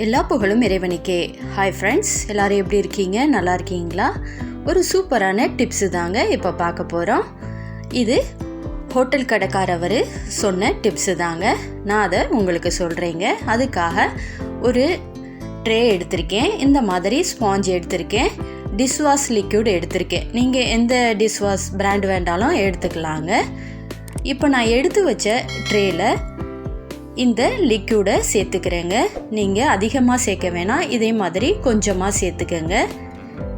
எல்லா புகழும் இறைவனுக்கே. ஹாய் ஃப்ரெண்ட்ஸ், எல்லோரும் எப்படி இருக்கீங்க? நல்லா இருக்கீங்களா? ஒரு சூப்பரான டிப்ஸு தாங்க இப்போ பார்க்க போகிறோம். இது ஹோட்டல் கடைக்காரவர் சொன்ன டிப்ஸு தாங்க. நான் அதை உங்களுக்கு சொல்கிறேங்க. அதுக்காக ஒரு ட்ரே எடுத்திருக்கேன், இந்த மாதிரி ஸ்பாஞ்ச் எடுத்திருக்கேன், டிஷ்வாஷ் லிக்விட் எடுத்திருக்கேன். நீங்கள் எந்த டிஷ்வாஷ் பிராண்ட் வேண்டாலும் எடுத்துக்கலாங்க. இப்போ நான் எடுத்து வச்ச ட்ரேயில் இந்த லிக்விடை சேர்த்துக்கிறேங்க. நீங்கள் அதிகமாக சேர்க்க வேணாம், இதே மாதிரி கொஞ்சமாக சேர்த்துக்கங்க.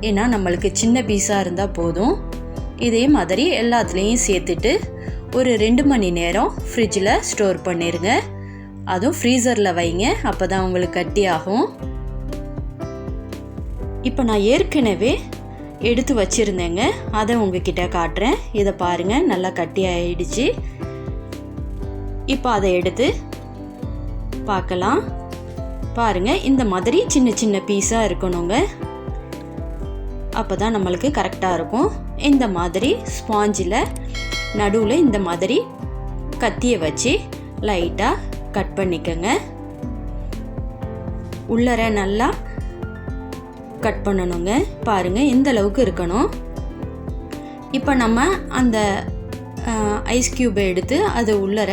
ஏன்னா நம்மளுக்கு சின்ன பீஸாக இருந்தால் போதும். இதே மாதிரி எல்லாத்துலேயும் சேர்த்துட்டு ஒரு 2 மணி நேரம் ஃப்ரிட்ஜில் ஸ்டோர் பண்ணிடுங்க. அதுவும் ஃப்ரீசரில் வைங்க, அப்போ தான் உங்களுக்கு கட்டி ஆகும். இப்போ நான் ஏற்கனவே எடுத்து வச்சுருந்தேங்க, அதை உங்ககிட்ட காட்டுறேன். இதை பாருங்கள், நல்லா கட்டி ஆகிடுச்சு. இப்போ அதை எடுத்து பார்க்கலாம். பாருங்கள், இந்த மாதிரி சின்ன சின்ன பீஸாக இருக்கணுங்க, அப்போ தான் நம்மளுக்கு கரெக்டாக இருக்கும். இந்த மாதிரி ஸ்பாஞ்சில் நடுவில் இந்த மாதிரி கத்தியை வச்சு லைட்டாக கட் பண்ணிக்கோங்க. உள்ளர நல்லா கட் பண்ணணுங்க. பாருங்கள், இந்த அளவுக்கு இருக்கணும். இப்போ நம்ம அந்த ஐஸ் க்யூபை எடுத்து அதை உள்ளர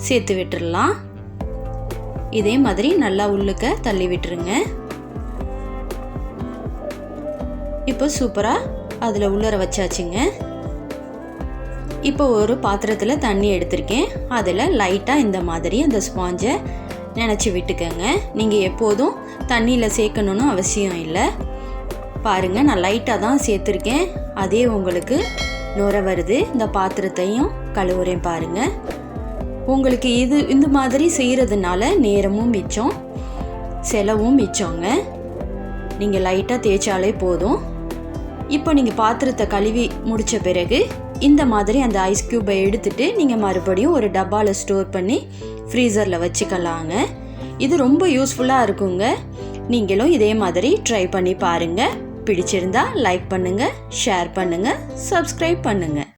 சேர்த்து விட்டுடலாம். இதே மாதிரி நல்லா உள்ளுக்க தள்ளி விட்டுருங்க. இப்போ சூப்பராக அதில் உள்ளர வச்சாச்சுங்க. இப்போ ஒரு பாத்திரத்தில் தண்ணி எடுத்திருக்கேன், அதில் லைட்டாக இந்த மாதிரி அந்த ஸ்பாஞ்சை நினச்சி விட்டுக்கங்க. நீங்கள் எப்போதும் தண்ணியில் சேர்க்கணுன்னு அவசியம் இல்லை. பாருங்கள், நான் லைட்டாக தான் சேர்த்துருக்கேன், அதே உங்களுக்கு நுர வருது. இந்த பாத்திரத்தையும் கழுவுறேன் பாருங்கள். உங்களுக்கு இந்த மாதிரி செய்கிறதுனால நேரமும் மிச்சம், செலவும் மிச்சங்க. நீங்கள் லைட்டாக தேய்ச்சாலே போதும். இப்போ நீங்கள் பாத்திரத்தை கழுவி முடித்த பிறகு இந்த மாதிரி அந்த ஐஸ் க்யூபை எடுத்துகிட்டு நீங்கள் மறுபடியும் ஒரு டப்பாவில் ஸ்டோர் பண்ணி ஃப்ரீசரில் வச்சுக்கலாங்க. இது ரொம்ப யூஸ்ஃபுல்லாக இருக்குங்க. நீங்களும் இதே மாதிரி ட்ரை பண்ணி பாருங்கள். பிடிச்சிருந்தா லைக் பண்ணுங்கள், ஷேர் பண்ணுங்கள், சப்ஸ்கிரைப் பண்ணுங்கள்.